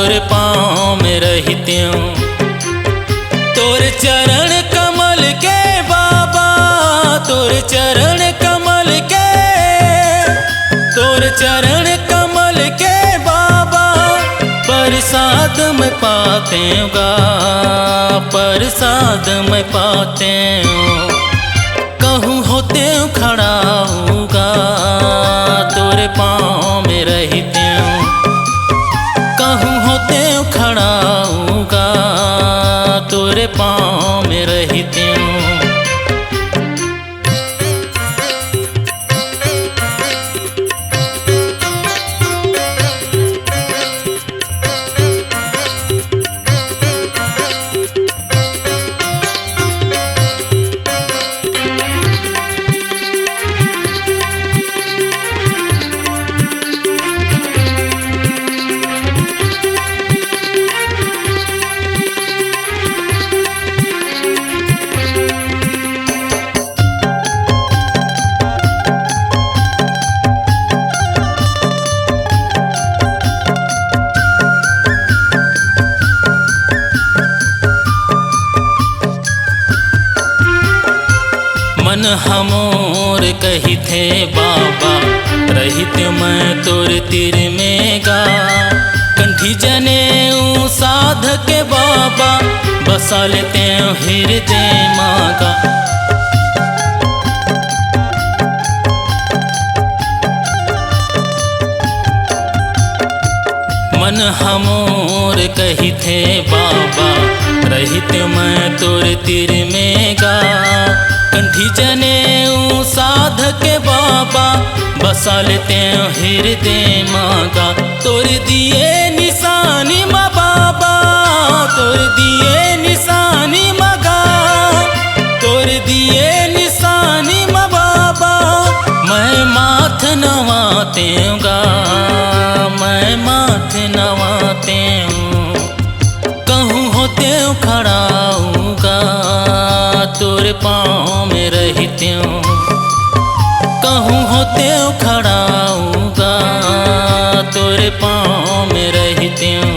तोरे पाँव में रहते हूँ। तोरे चरण कमल के बाबा, तोरे चरण कमल के, तोरे चरण कमल के बाबा, प्रसाद में पाते गा, प्रसाद में पाते हूँ। कहूँ होते खड़ा होगा, तोरे पाँव में रहते हूँ। कहूँ होते खड़ा होगा, तोरे पाँव में रहते हूँ। मन हमोर कही थे बाबा, रहित मैं तोर तिर में गा। कंठी जने साध के बाबा, बसा लेते हृदय मागा। मन हमोर कही थे बाबा, रहित मैं तोर तिर में गा। कंठी जने साध के बाबा, बसा लेते हृदय मागा। तोर दिए निशानी माँ बाबा, तोर दिए निशानी मगा, तोर दिए निशानी माँ बाबा। मैं माथ नवाते गा, मैं माथ नवाते हूँ। कहूँ होते खड़ा होगा, तोरे पाँव में रहते हूँ। कहूँ होते खड़ा होगा, तोरे पाँव में रहते हूँ।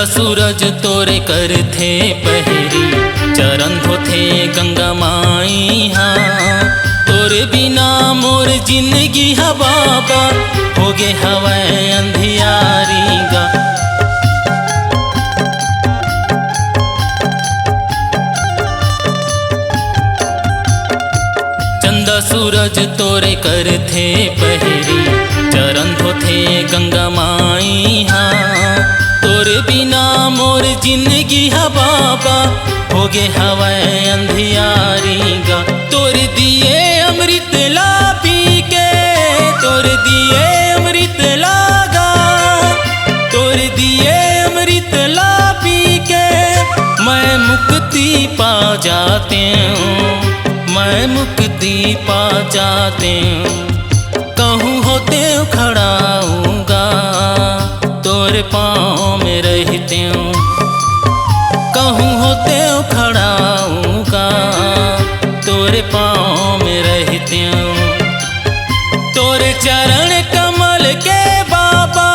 सूरज तोरे कर थे पहरी, चरण धोथे गंगा माई। हाँ तोरे बिना मोर जिंदगी है बाबा, हो गे हवै अंधियारी गा। चंदा सूरज तोरे कर थे पहरी, चरण धोथे गंगा माई। हाँ तोरे बिना मोर जिंदगी है बाबा, हो गे हवै अंधियारी गा। तोर दिए अमृत ला पी के, तोर दिए अमृत लागा, तोर दिए अमृत ला पी के। मैं मुक्ति पा जाते हूँ, मैं मुक्ति पा जाते हूँ। कहूँ होते खड़ा होगा, तोरे पाँव में रहते हूँ। कहूँ होते खड़ा होगा, तोरे पाँव में रहते हूँ। तोरे चरण कमल के बाबा,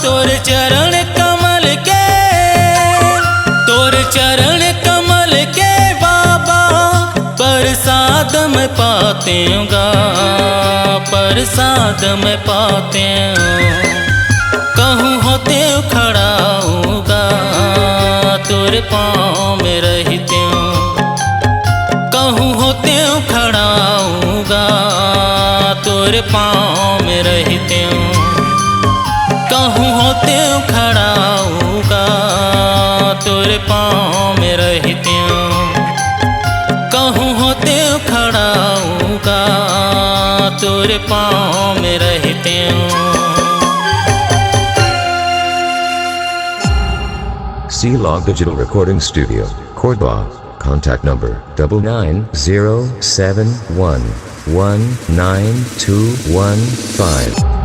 तोरे चरण कमल के, तोरे चरण कमल के बाबा, प्रसाद में पाते गा, प्रसाद में पाते हूँ। कहूँ होते खड़ा होगा, तोरे पाँव में रहते हूँ। कहूँ होते खड़ा होगा, तोरे पाँव में रहते हूँ। कहूँ होते खड़ा होगा तोरे पाँव में रहते कहूँ होते खड़ा होगा तोरे पाँव में रहते C-Log Digital Recording Studio, Cordoba. Contact number 9907119215.